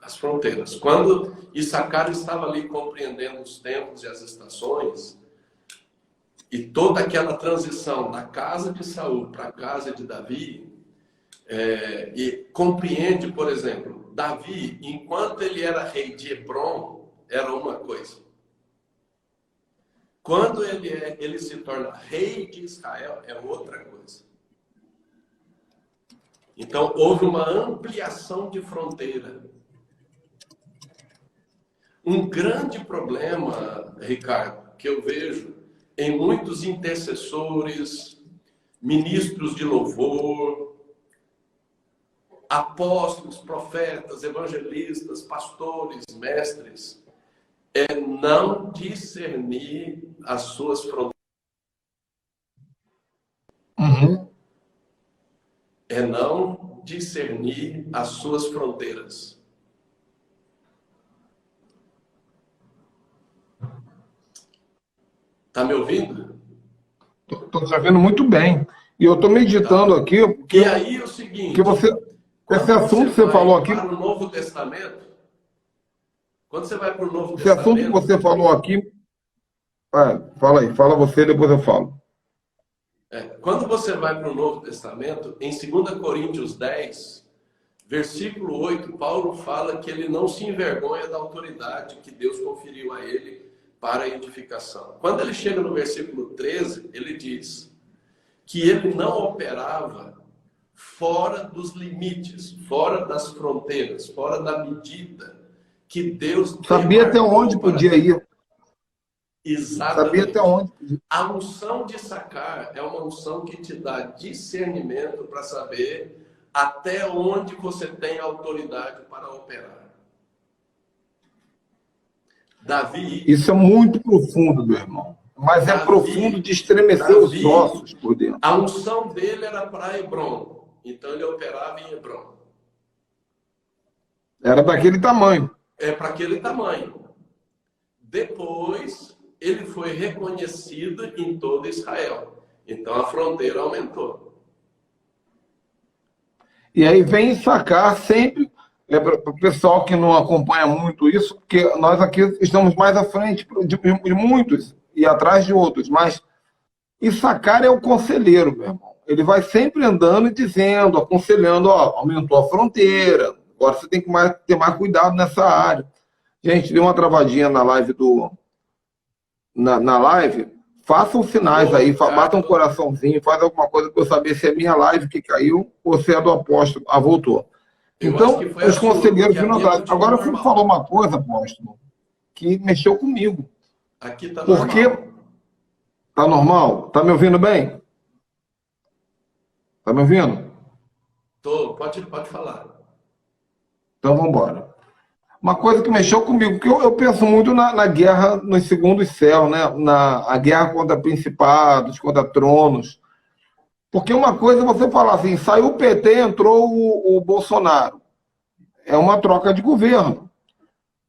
As fronteiras. Quando Issacar estava ali compreendendo os tempos e as estações, e toda aquela transição da casa de Saul para a casa de Davi, e compreende, por exemplo, Davi, enquanto ele era rei de Hebron, era uma coisa. Quando ele se torna rei de Israel, é outra coisa. Então, houve uma ampliação de fronteira. Um grande problema, Ricardo, que eu vejo em muitos intercessores, ministros de louvor, apóstolos, profetas, evangelistas, pastores, mestres, é não discernir as suas fronteiras. Uhum. É não discernir as suas fronteiras. Tá me ouvindo? Estou sabendo muito bem. E eu estou meditando aqui, porque, E aí é o seguinte, que você, esse assunto que você falou aqui, para o Novo Testamento, quando você vai para o Novo esse assunto que Testamento, você falou aqui, fala aí, fala você, depois eu falo. Quando você vai para o Novo Testamento, em 2 Coríntios 10, versículo 8, Paulo fala que ele não se envergonha da autoridade que Deus conferiu a ele para a edificação. Quando ele chega no versículo 13, ele diz que ele não operava fora dos limites, fora das fronteiras, fora da medida que Deus sabia até onde podia ir. Exatamente. Sabia até onde. A unção de sacar é uma unção que te dá discernimento para saber até onde você tem autoridade para operar. Davi... Isso é muito profundo, meu irmão. Mas Davi, é profundo de estremecer os ossos por dentro. A unção dele era para Hebron. Então ele operava em Hebron. Era daquele tamanho. É para aquele tamanho. Depois, ele foi reconhecido em todo Israel. Então a fronteira aumentou. E aí vem sacar sempre, para o pessoal que não acompanha muito isso, porque nós aqui estamos mais à frente de muitos e atrás de outros, mas Issacar é o conselheiro, meu irmão. Ele vai sempre andando e dizendo, aconselhando, ó, aumentou a fronteira, agora você tem que ter mais cuidado nessa área. Gente, deu uma travadinha na live na live, façam sinais aí, batam um coraçãozinho, faz alguma coisa para eu saber se é minha live que caiu ou se é do apóstolo. Ah, voltou. Então, os conselheiros financeiros. Agora, você falou uma coisa, apóstolo, que mexeu comigo. Aqui tá normal. Porque... Tá normal? Tá me ouvindo bem? Tá me ouvindo? Tô, pode falar. Então, vamos embora. Uma coisa que mexeu comigo, porque eu penso muito na guerra nos segundos céus, né? A guerra contra principados, contra tronos. Porque uma coisa é você falar assim, saiu o PT, entrou o Bolsonaro. É uma troca de governo.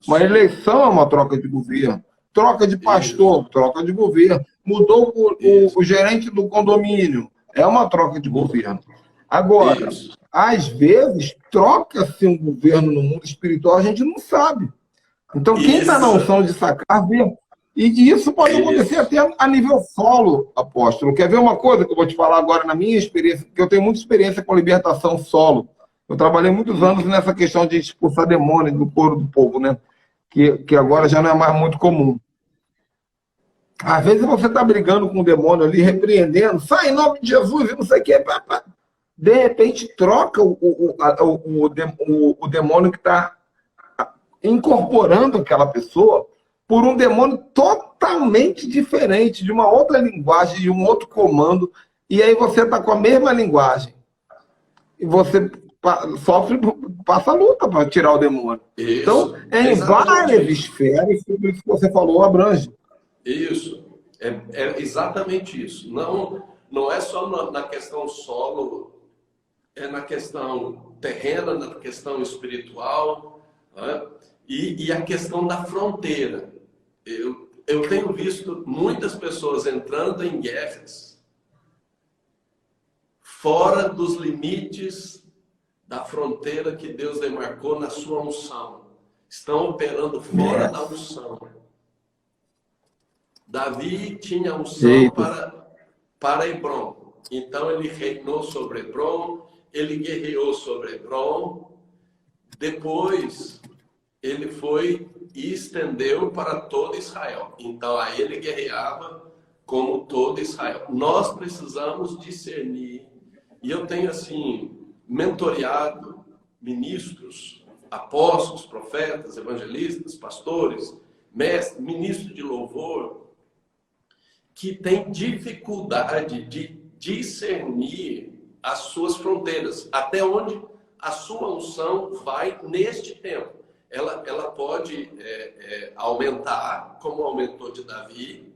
Uma eleição é uma troca de governo. Troca de pastor, troca de governo. Mudou o gerente do condomínio. É uma troca de governo. Agora, às vezes, troca-se um governo no mundo espiritual, a gente não sabe. Então, quem está na unção de Issacar, vê. E isso pode acontecer até a nível solo, apóstolo. Quer ver uma coisa que eu vou te falar agora na minha experiência? Porque eu tenho muita experiência com libertação solo. Eu trabalhei muitos anos nessa questão de expulsar demônios do corpo do povo, né? Que agora já não é mais muito comum. Às vezes você está brigando com o demônio ali, repreendendo, sai em nome de Jesus e não sei o quê. De repente, troca o demônio que está incorporando aquela pessoa por um demônio totalmente diferente, de uma outra linguagem, de um outro comando. E aí você está com a mesma linguagem. E você passa a luta para tirar o demônio. Isso, então, em várias esferas, tudo isso que você falou abrange. Isso, é exatamente isso. Não é só na questão solo, é na questão terrena, na questão espiritual, né? E a questão da fronteira. Eu tenho visto muitas pessoas entrando em guerras fora dos limites da fronteira que Deus demarcou na sua unção. Estão operando fora da unção. Davi tinha unção para Hebrom. Então ele reinou sobre Hebrom, ele guerreou sobre Hebrom. Depois ele foi e estendeu para todo Israel. Então aí ele guerreava como todo Israel. Nós precisamos discernir. E eu tenho assim mentoreado ministros, apóstolos, profetas, evangelistas, pastores, mestres, ministros de louvor, que tem dificuldade de discernir as suas fronteiras, até onde a sua unção vai neste tempo. Ela pode aumentar, como aumentou de Davi,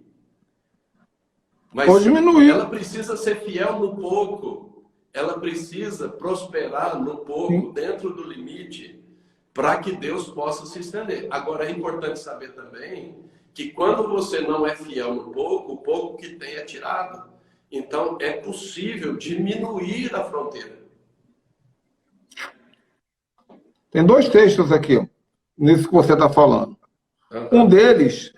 mas pode diminuir. Ela precisa ser fiel no pouco, ela precisa prosperar no pouco, dentro do limite, para que Deus possa se estender. Agora, é importante saber também que quando você não é fiel no pouco, o pouco que tem é tirado. Então, é possível diminuir a fronteira. Tem 2 textos aqui, nisso que você está falando. Um deles,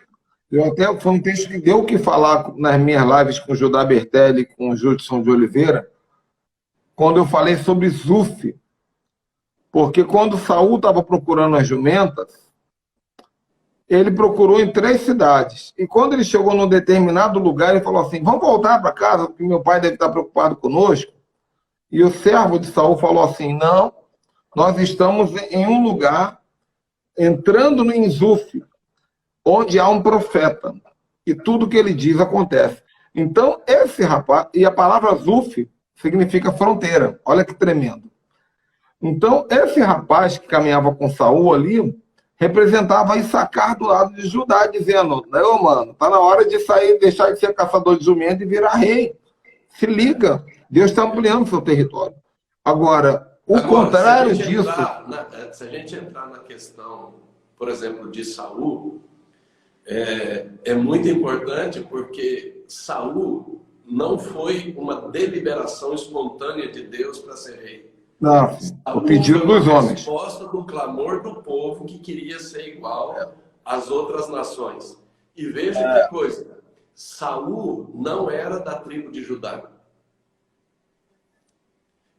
foi um texto que deu o que falar nas minhas lives com o Judá Bertelli e com o Judson de Oliveira, quando eu falei sobre Zuf. Porque quando Saul estava procurando as jumentas, ele procurou em 3 cidades. E quando ele chegou num determinado lugar, ele falou assim, vamos voltar para casa, porque meu pai deve estar preocupado conosco. E o servo de Saul falou assim, não, nós estamos em um lugar, entrando em Zuf, onde há um profeta. E tudo que ele diz acontece. Então, esse rapaz, e a palavra Zuf significa fronteira. Olha que tremendo. Então, esse rapaz que caminhava com Saul ali, representava Issacar do lado de Judá, dizendo, não, mano, tá na hora de sair, deixar de ser caçador de jumento e virar rei. Se liga, Deus está ampliando seu território. Agora, contrário disso... Se a gente entrar na questão, por exemplo, de Saul, é muito importante porque Saul não foi uma deliberação espontânea de Deus para ser rei. Não, o pedido dos homens. A resposta do clamor do povo que queria ser igual às outras nações. E veja que coisa, Saul não era da tribo de Judá.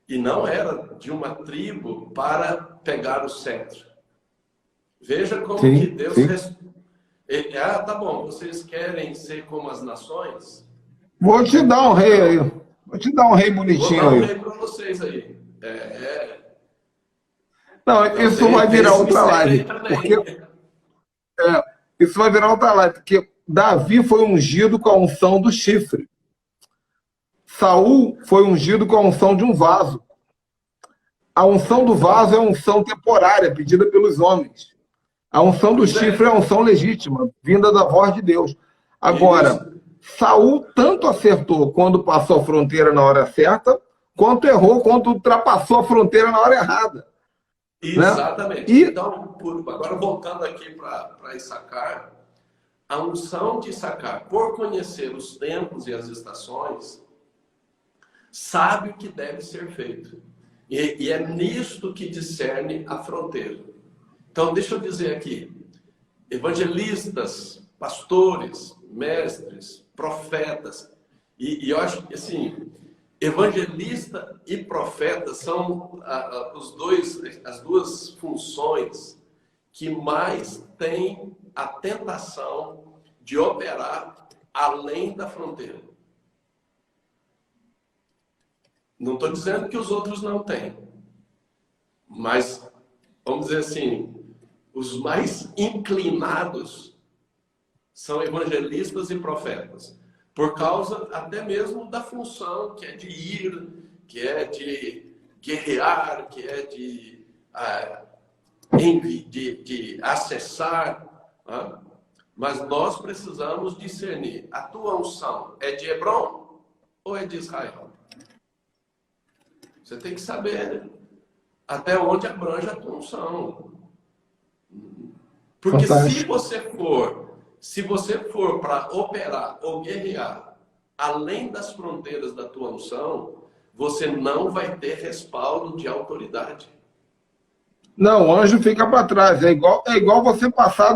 E não era de uma tribo para pegar o cetro. Veja como que Deus... tá bom, vocês querem ser como as nações? Vou te dar um rei aí. Vou te dar um rei bonitinho aí. Vou dar um rei para vocês aí. Não, isso vai virar outra live. Isso vai virar outra live, porque Davi foi ungido com a unção do chifre. Saul foi ungido com a unção de um vaso. A unção do vaso é a unção temporária, pedida pelos homens. A unção do chifre é a unção legítima, vinda da voz de Deus. Agora, Saul tanto acertou quando passou a fronteira na hora certa, quanto errou quando ultrapassou a fronteira na hora errada. Exatamente. Né? Então, agora voltando aqui para Issacar, a unção de Issacar, por conhecer os tempos e as estações, sabe o que deve ser feito. E é nisto que discerne a fronteira. Então, deixa eu dizer aqui, evangelistas, pastores, mestres, profetas, e eu acho que, assim, evangelista e profeta são as duas funções que mais têm a tentação de operar além da fronteira. Não estou dizendo que os outros não têm, mas, vamos dizer assim, os mais inclinados são evangelistas e profetas, por causa até mesmo da função que é de ir, que é de guerrear, que é de acessar. Mas nós precisamos discernir: a tua unção é de Hebrom ou é de Israel? Você tem que saber até onde abrange a tua unção. Porque Fantástico. se você for para operar ou guerrear além das fronteiras da tua unção, você não vai ter respaldo de autoridade. Não, o anjo fica para trás. É igual você passar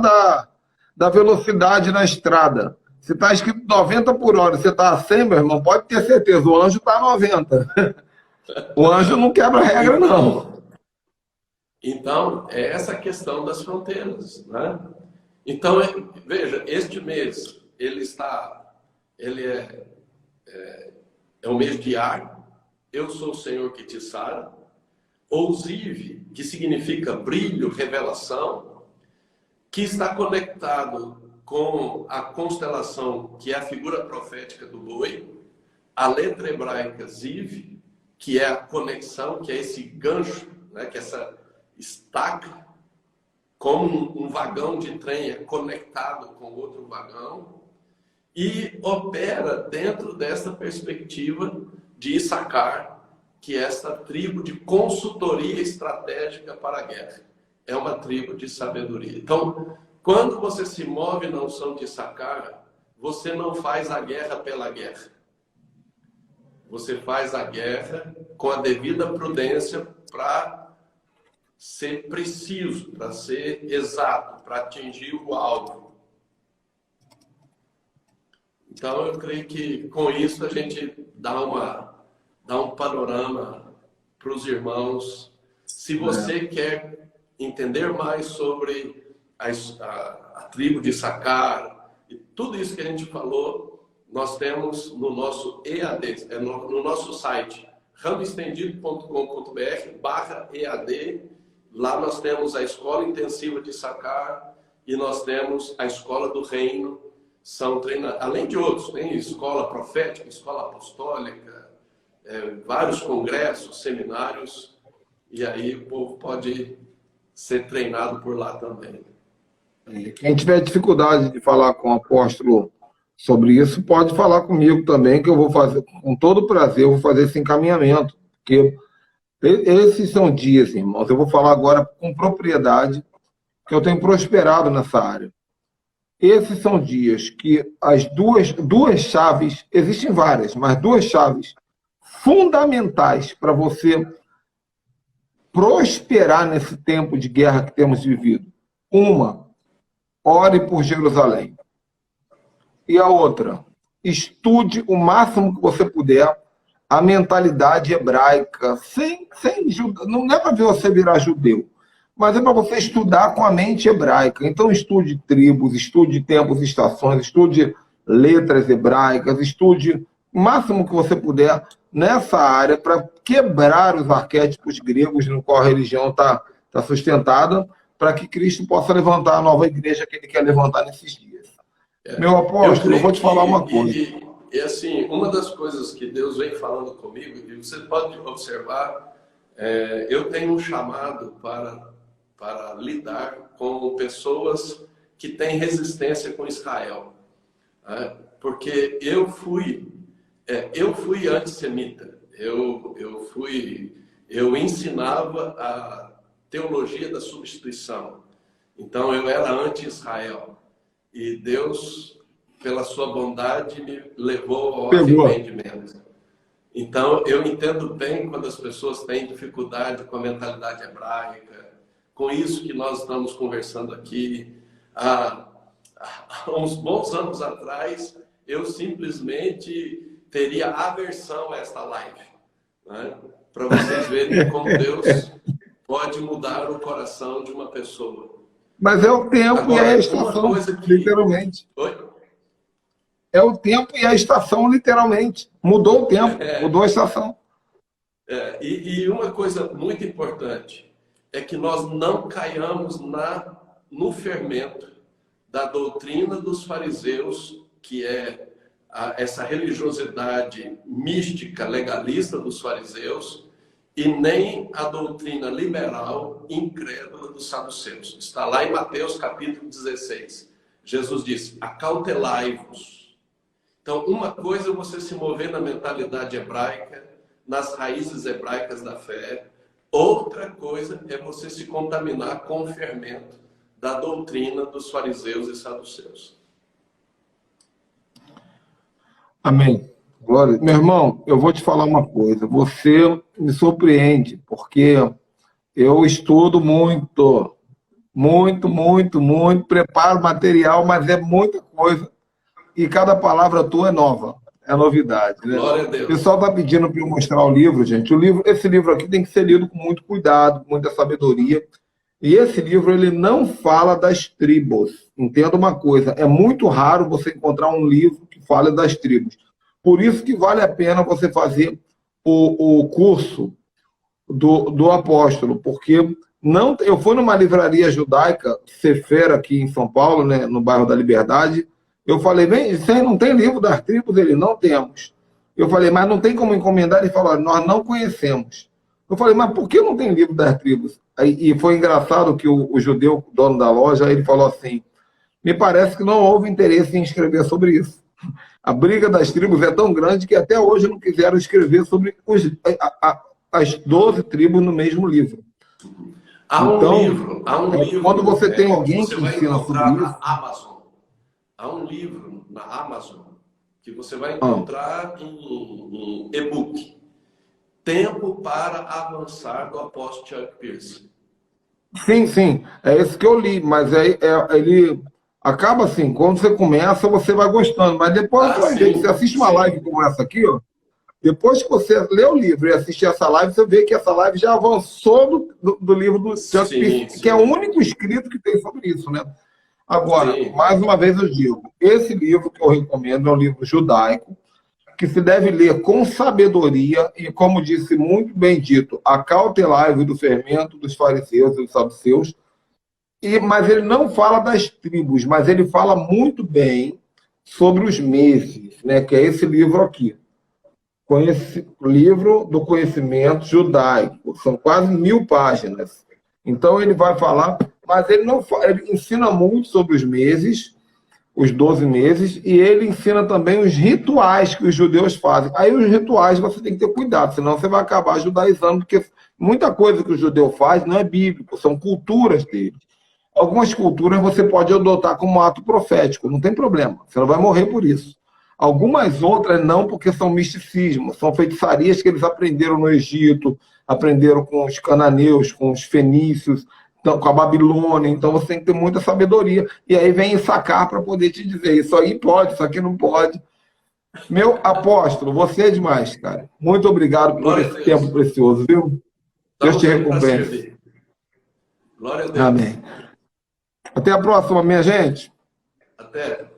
da velocidade na estrada. Se está escrito 90 por hora, você está a 100, meu irmão, pode ter certeza, o anjo está a 90. O anjo não quebra a regra, não. Então, é essa questão das fronteiras, né? Então, veja, este mês, ele é o mês de Ar, eu sou o Senhor que te sara. Ousive, que significa brilho, revelação, que está conectado com a constelação, que é a figura profética do boi, a letra hebraica Ziv, que é a conexão, que é esse gancho, né, que é essa estaca, como um vagão de trem é conectado com outro vagão, e opera dentro dessa perspectiva de Issacar, que é essa tribo de consultoria estratégica para a guerra. É uma tribo de sabedoria. Então, quando você se move na unção de Issacar, você não faz a guerra pela guerra. Você faz a guerra com a devida prudência para ser preciso, para ser exato, para atingir o alvo. Então, eu creio que com isso a gente dá um panorama para os irmãos. Se você quer entender mais sobre a tribo de Issacar e tudo isso que a gente falou, nós temos no nosso EAD, no nosso site, ramoestendido.com.br/EAD. Lá nós temos a Escola Intensiva de Issacar e nós temos a Escola do Reino. São além de outros, tem escola profética, escola apostólica, vários congressos, seminários, e aí o povo pode ser treinado por lá também. Quem tiver dificuldade de falar com o apóstolo sobre isso, pode falar comigo também, que eu vou fazer, com todo prazer, eu vou fazer esse encaminhamento, porque esses são dias, irmãos, eu vou falar agora com propriedade, que eu tenho prosperado nessa área. Esses são dias que as duas chaves, existem várias, mas duas chaves fundamentais para você prosperar nesse tempo de guerra que temos vivido. Uma, ore por Jerusalém. E a outra, estude o máximo que você puder a mentalidade hebraica, não é para você virar judeu, mas é para você estudar com a mente hebraica. Então, estude tribos, estude tempos e estações, estude letras hebraicas, estude o máximo que você puder nessa área para quebrar os arquétipos gregos no qual a religião está sustentada, para que Cristo possa levantar a nova igreja que ele quer levantar nesses dias. Meu apóstolo, eu vou te falar uma coisa. E assim, uma das coisas que Deus vem falando comigo, e você pode observar, eu tenho um chamado para lidar com pessoas que têm resistência com Israel. Porque eu fui antissemita. Eu ensinava a teologia da substituição. Então, eu era anti-Israel. E Deus, pela sua bondade, me levou ao arrependimento. Então, eu entendo bem quando as pessoas têm dificuldade com a mentalidade hebraica, com isso que nós estamos conversando aqui. Há uns bons anos atrás, eu simplesmente teria aversão a esta live, né? Para vocês verem como Deus pode mudar o coração de uma pessoa. Mas é o tempo Agora, e a estação, literalmente. Oi? É o tempo e a estação, literalmente. Mudou o tempo, mudou a estação. E uma coisa muito importante é que nós não caiamos no fermento da doutrina dos fariseus, que é essa religiosidade mística, legalista dos fariseus, e nem a doutrina liberal incrédula dos saduceus. Está lá em Mateus capítulo 16. Jesus disse: acautelai-vos. Então, uma coisa é você se mover na mentalidade hebraica, nas raízes hebraicas da fé. Outra coisa é você se contaminar com o fermento da doutrina dos fariseus e saduceus. Amém. Glória. Meu irmão, eu vou te falar uma coisa. Você me surpreende, porque eu estudo muito, preparo material, mas é muita coisa. E cada palavra tua é nova, é novidade, né? Glória a Deus. O pessoal está pedindo para eu mostrar o livro, gente. Esse livro aqui tem que ser lido com muito cuidado, com muita sabedoria. E esse livro, ele não fala das tribos. Entenda uma coisa, é muito raro você encontrar um livro que fale das tribos. Por isso que vale a pena você fazer o curso do apóstolo, porque eu fui numa livraria judaica, Sefer, aqui em São Paulo, né, no bairro da Liberdade. Eu falei: bem, você não tem livro das tribos? Ele: não temos. Eu falei: mas não tem como encomendar? Ele falou: nós não conhecemos. Eu falei: mas por que não tem livro das tribos? E foi engraçado que o judeu, dono da loja, ele falou assim: me parece que não houve interesse em escrever sobre isso. A briga das tribos é tão grande que até hoje não quiseram escrever sobre as 12 tribos no mesmo livro. Há um livro. Quando você tem alguém que ensina sobre isso... Há um livro na Amazon que você vai encontrar em e-book. Tempo para Avançar, do apóstolo Chuck Pierce. Sim. É esse que eu li, mas ele acaba assim, quando você começa, você vai gostando, mas depois você assiste uma live como essa aqui, ó, depois que você lê o livro e assistir essa live, você vê que essa live já avançou do livro do Chuck Pierce, que é o único escrito que tem sobre isso, né? Agora, mais uma vez eu digo, esse livro que eu recomendo é um livro judaico, que se deve ler com sabedoria e, como disse muito bem dito, acautelai-vos do fermento dos fariseus e dos saduceus. Mas ele não fala das tribos, mas ele fala muito bem sobre os meses, né? Que é esse livro aqui. Livro do Conhecimento Judaico. São quase 1000 páginas. Então ele vai falar, mas ele não fala, ele ensina muito sobre os meses, os 12 meses, e ele ensina também os rituais que os judeus fazem. Aí os rituais você tem que ter cuidado, senão você vai acabar judaizando, porque muita coisa que o judeu faz não é bíblico, são culturas dele. Algumas culturas você pode adotar como ato profético, não tem problema, você não vai morrer por isso. Algumas outras não, porque são misticismo, são feitiçarias que eles aprenderam no Egito, aprenderam com os cananeus, com os fenícios, com a Babilônia. Então você tem que ter muita sabedoria. E aí vem sacar para poder te dizer: isso aí pode, isso aqui não pode. Meu apóstolo, você é demais, cara. Muito obrigado por esse tempo precioso, viu? Deus te recompense. Glória a Deus. Amém. Até a próxima, minha gente. Até.